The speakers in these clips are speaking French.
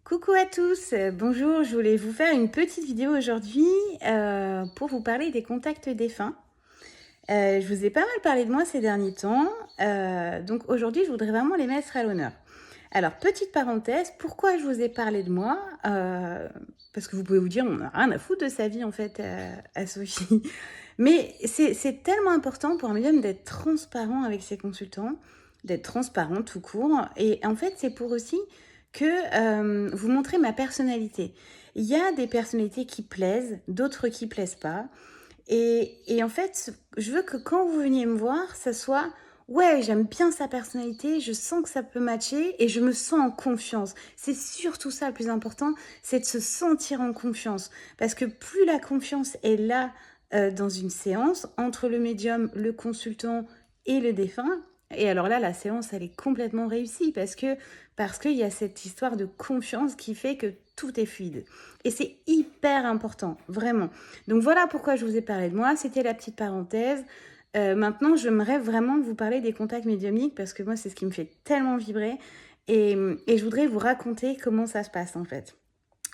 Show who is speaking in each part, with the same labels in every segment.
Speaker 1: Coucou à tous, bonjour, je voulais vous faire une petite vidéo aujourd'hui pour vous parler des contacts défunts. Je vous ai pas mal parlé de moi ces derniers temps, donc aujourd'hui je voudrais vraiment les mettre à l'honneur. Alors, petite parenthèse, pourquoi je vous ai parlé de moi parce que vous pouvez vous dire, on n'a rien à foutre de sa vie en fait à Sophie. Mais c'est tellement important pour un médium d'être transparent avec ses consultants, d'être transparent tout court. Et en fait, c'est pour aussi que vous montrez ma personnalité. Il y a des personnalités qui plaisent, d'autres qui plaisent pas. Et en fait, je veux que quand vous veniez me voir, ça soit ouais, j'aime bien sa personnalité, je sens que ça peut matcher et je me sens en confiance. C'est surtout ça le plus important, c'est de se sentir en confiance. Parce que plus la confiance est là dans une séance, entre le médium, le consultant et le défunt, et alors là, la séance, elle est complètement réussie parce qu'il y a cette histoire de confiance qui fait que tout est fluide. Et c'est hyper important, vraiment. Donc voilà pourquoi je vous ai parlé de moi. C'était la petite parenthèse. Maintenant, j'aimerais vraiment vous parler des contacts médiumniques parce que moi, c'est ce qui me fait tellement vibrer. Et je voudrais vous raconter comment ça se passe en fait.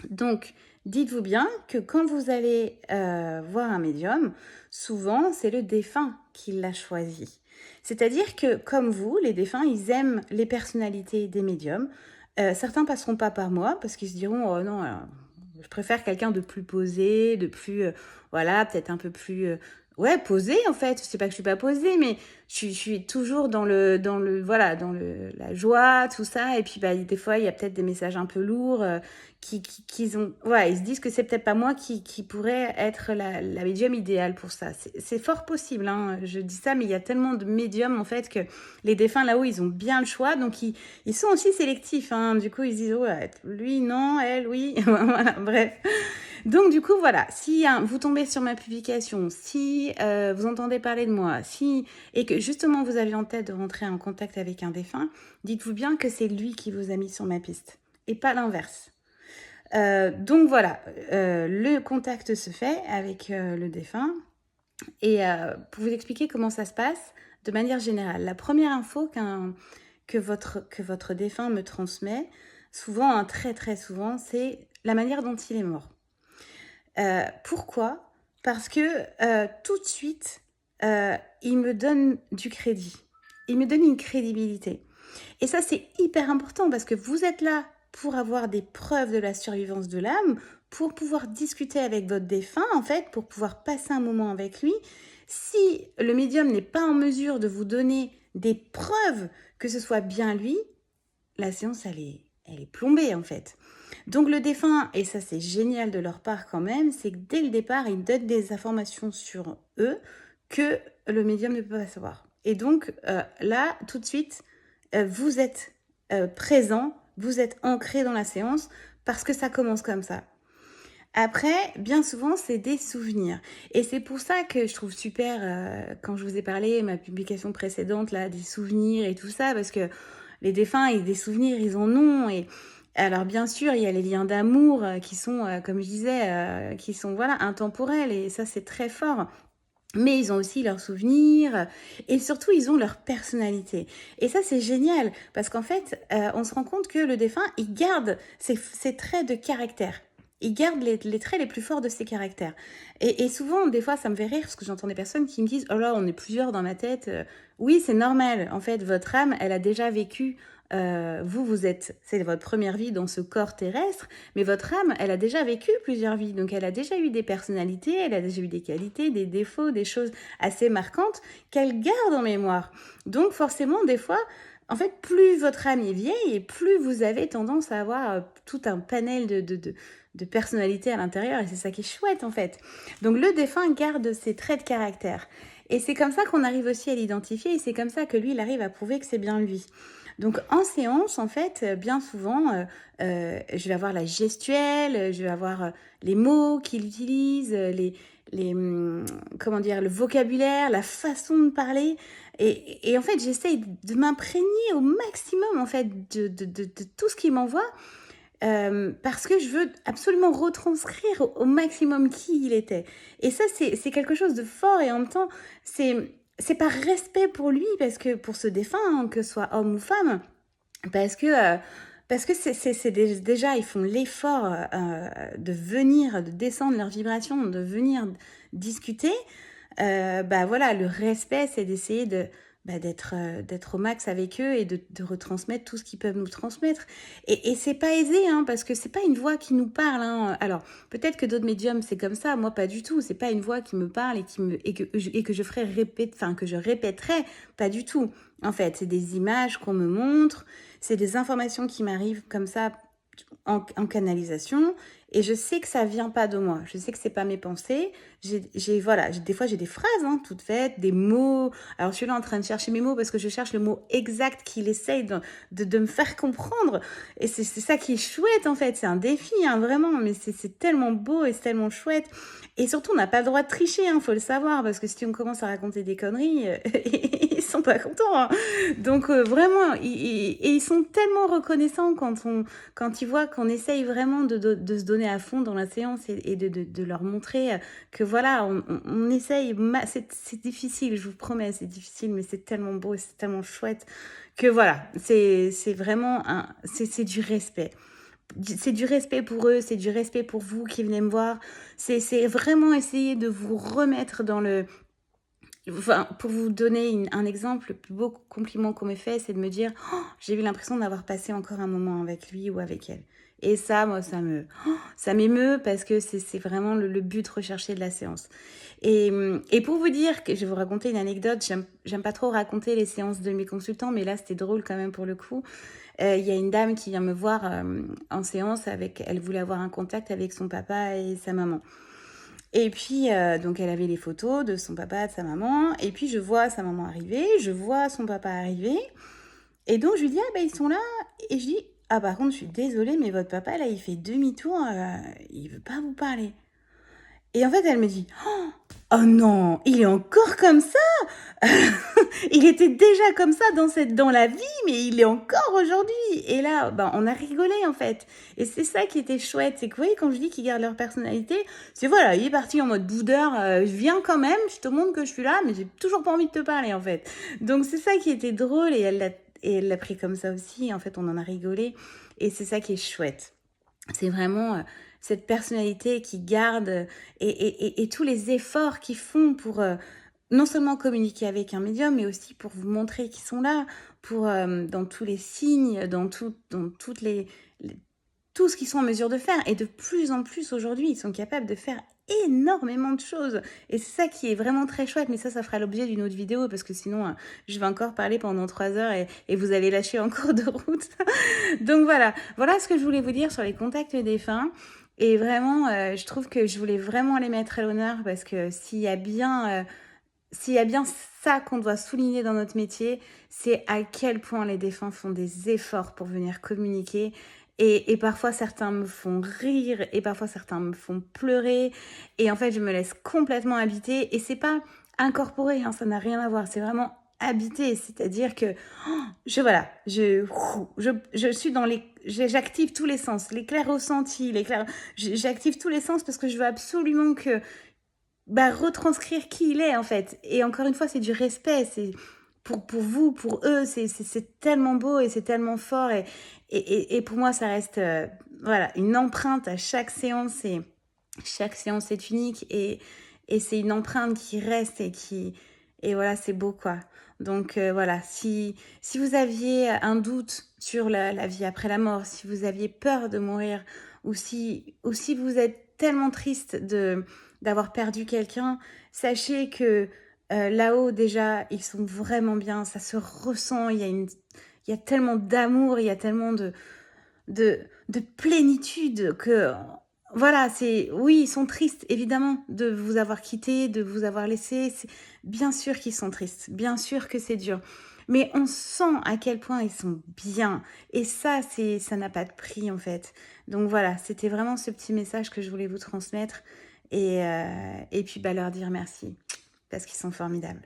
Speaker 1: Donc, dites-vous bien que quand vous allez voir un médium, souvent, c'est le défunt qui l'a choisi. C'est-à-dire que, comme vous, les défunts, ils aiment les personnalités des médiums. Certains passeront pas par moi parce qu'ils se diront « Oh non, je préfère quelqu'un de plus posé, de plus... voilà, peut-être un peu plus... ouais, posé en fait. C'est pas que je suis pas posée, mais je suis toujours voilà, la joie, tout ça. Et puis, bah, des fois, il y a peut-être des messages un peu lourds qu'ils ont... Ouais, ils se disent que c'est peut-être pas moi qui pourrait être la médium idéale pour ça. C'est fort possible, hein. Je dis ça, mais il y a tellement de médiums, en fait, que les défunts, là-haut, ils ont bien le choix. Donc, ils sont aussi sélectifs, hein. Du coup, ils se disent, ouais, lui, non, elle, oui. Voilà, bref. Donc du coup voilà, si vous tombez sur ma publication, si vous entendez parler de moi, et que justement vous avez en tête de rentrer en contact avec un défunt, dites-vous bien que c'est lui qui vous a mis sur ma piste et pas l'inverse. Donc voilà, le contact se fait avec le défunt et pour vous expliquer comment ça se passe de manière générale, la première info que votre défunt me transmet, souvent, hein, très très souvent, c'est la manière dont il est mort. Pourquoi? Parce que tout de suite, il me donne du crédit. Il me donne une crédibilité. Et ça, c'est hyper important parce que vous êtes là pour avoir des preuves de la survivance de l'âme, pour pouvoir discuter avec votre défunt, en fait, pour pouvoir passer un moment avec lui. Si le médium n'est pas en mesure de vous donner des preuves que ce soit bien lui, la séance, elle est plombée, en fait. Donc le défunt, et ça c'est génial de leur part quand même, c'est que dès le départ, ils donnent des informations sur eux que le médium ne peut pas savoir. Et donc là, tout de suite, vous êtes présent, vous êtes ancré dans la séance parce que ça commence comme ça. Après, bien souvent, c'est des souvenirs. Et c'est pour ça que je trouve super, quand je vous ai parlé, ma publication précédente, là, des souvenirs et tout ça, parce que les défunts, des souvenirs, ils en ont. Et alors, bien sûr, il y a les liens d'amour qui sont, comme je disais, qui sont, voilà, intemporels. Et ça, c'est très fort. Mais ils ont aussi leurs souvenirs et surtout, ils ont leur personnalité. Et ça, c'est génial parce qu'en fait, on se rend compte que le défunt, il garde ses traits de caractère. Il garde les traits les plus forts de ses caractères. Et souvent, des fois, ça me fait rire parce que j'entends des personnes qui me disent « Oh là, on est plusieurs dans ma tête. » Oui, c'est normal. En fait, votre âme, elle a déjà vécu. C'est votre première vie dans ce corps terrestre, mais votre âme, elle a déjà vécu plusieurs vies. Donc, elle a déjà eu des personnalités, elle a déjà eu des qualités, des défauts, des choses assez marquantes qu'elle garde en mémoire. Donc, forcément, des fois, en fait, plus votre âme est vieille et plus vous avez tendance à avoir tout un panel de personnalités à l'intérieur. Et c'est ça qui est chouette, en fait. Donc, le défunt garde ses traits de caractère. Et c'est comme ça qu'on arrive aussi à l'identifier et c'est comme ça que lui, il arrive à prouver que c'est bien lui. Donc, en séance, en fait, bien souvent, je vais avoir la gestuelle, je vais avoir les mots qu'il utilise, comment dire, le vocabulaire, la façon de parler. Et en fait, j'essaye de m'imprégner au maximum, en fait, de tout ce qu'il m'envoie. Parce que je veux absolument retranscrire au maximum qui il était. Et ça, c'est quelque chose de fort et en même temps, c'est par respect pour lui, parce que pour ce défunt, hein, que ce soit homme ou femme, parce que Parce que déjà, ils font l'effort de venir, de descendre leur vibration, de venir discuter. Bah voilà, le respect, c'est d'essayer d'être au max avec eux et de retransmettre tout ce qu'ils peuvent nous transmettre. Et c'est pas aisé, hein, parce que c'est pas une voix qui nous parle. Hein. Alors, peut-être que d'autres médiums, c'est comme ça. Moi, pas du tout. C'est pas une voix qui me parle et que je ferai que je répéterai. Pas du tout. En fait, c'est des images qu'on me montre. C'est des informations qui m'arrivent comme ça en canalisation, et je sais que ça vient pas de moi. Je sais que c'est pas mes pensées. Des fois j'ai des phrases toutes faites, des mots. Alors je suis là en train de chercher mes mots parce que je cherche le mot exact qu'il essaye de me faire comprendre. Et c'est ça qui est chouette en fait. C'est un défi, vraiment. Mais c'est tellement beau et c'est tellement chouette. Et surtout, on n'a pas le droit de tricher, faut le savoir, parce que si on commence à raconter des conneries, ils sont pas contents. Donc vraiment, ils sont tellement reconnaissants quand ils voient qu'on essaye vraiment de se donner à fond dans la séance et de leur montrer que voilà, on essaye. C'est difficile, je vous promets, c'est difficile, mais c'est tellement beau et c'est tellement chouette que voilà, c'est vraiment c'est du respect. C'est du respect pour eux, c'est du respect pour vous qui venez me voir. C'est vraiment essayer de vous remettre dans le... Enfin, pour vous donner un exemple, le plus beau compliment qu'on m'ait fait, c'est de me dire oh, j'ai eu l'impression d'avoir passé encore un moment avec lui ou avec elle. Et ça, moi, ça m'émeut parce que c'est vraiment le but recherché de la séance. Et pour vous dire que je vais vous raconter une anecdote, j'aime pas trop raconter les séances de mes consultants, mais là, c'était drôle quand même pour le coup. Y a une dame qui vient me voir en séance, elle voulait avoir un contact avec son papa et sa maman. Et puis, donc elle avait les photos de son papa et de sa maman, et puis je vois sa maman arriver, je vois son papa arriver, et donc je lui dis, ah ben ils sont là, et je dis, ah par contre je suis désolée, mais votre papa là il fait demi-tour, il veut pas vous parler. Et en fait elle me dit, oh non, il est encore comme ça. Il était déjà comme ça dans la vie, mais il est encore aujourd'hui. Et là, on a rigolé en fait. Et c'est ça qui était chouette. C'est que vous voyez, quand je dis qu'ils gardent leur personnalité, c'est voilà, il est parti en mode boudeur. Je viens quand même, je te montre que je suis là, mais j'ai toujours pas envie de te parler en fait. Donc c'est ça qui était drôle et elle l'a pris comme ça aussi. En fait, on en a rigolé. Et c'est ça qui est chouette. C'est vraiment cette personnalité qui garde et tous les efforts qu'ils font pour non seulement communiquer avec un médium, mais aussi pour vous montrer qu'ils sont là, pour dans tous les signes, dans toutes tout ce qu'ils sont en mesure de faire. Et de plus en plus aujourd'hui, ils sont capables de faire énormément de choses. Et c'est ça qui est vraiment très chouette, mais ça fera l'objet d'une autre vidéo, parce que sinon, je vais encore parler pendant 3 heures et vous allez lâcher en cours de route. Donc voilà ce que je voulais vous dire sur les contacts défunts. Et vraiment, je trouve que je voulais vraiment les mettre à l'honneur, parce que s'il y a bien ça qu'on doit souligner dans notre métier, c'est à quel point les défunts font des efforts pour venir communiquer. Et parfois, certains me font rire et parfois, certains me font pleurer. Et en fait, je me laisse complètement habiter. Et c'est pas incorporé, ça n'a rien à voir. C'est vraiment habité. C'est-à-dire que je suis dans j'active tous les sens. Les clairs ressentis, j'active tous les sens parce que je veux absolument que retranscrire qui il est en fait. Et encore une fois, c'est du respect, c'est pour vous, pour eux, c'est tellement beau et c'est tellement fort. Et pour moi, ça reste une empreinte à chaque séance. Et chaque séance est unique et c'est une empreinte qui reste et voilà, c'est beau quoi. Donc voilà, si vous aviez un doute sur la vie après la mort, si vous aviez peur de mourir, ou si vous êtes tellement triste d'avoir perdu quelqu'un, sachez que là-haut déjà, ils sont vraiment bien, ça se ressent, il y a tellement d'amour, il y a tellement de plénitude que voilà, oui, ils sont tristes évidemment de vous avoir quitté, de vous avoir laissé. Bien sûr qu'ils sont tristes, bien sûr que c'est dur, mais on sent à quel point ils sont bien. Et ça n'a pas de prix en fait. Donc voilà, c'était vraiment ce petit message que je voulais vous transmettre et puis leur dire merci parce qu'ils sont formidables.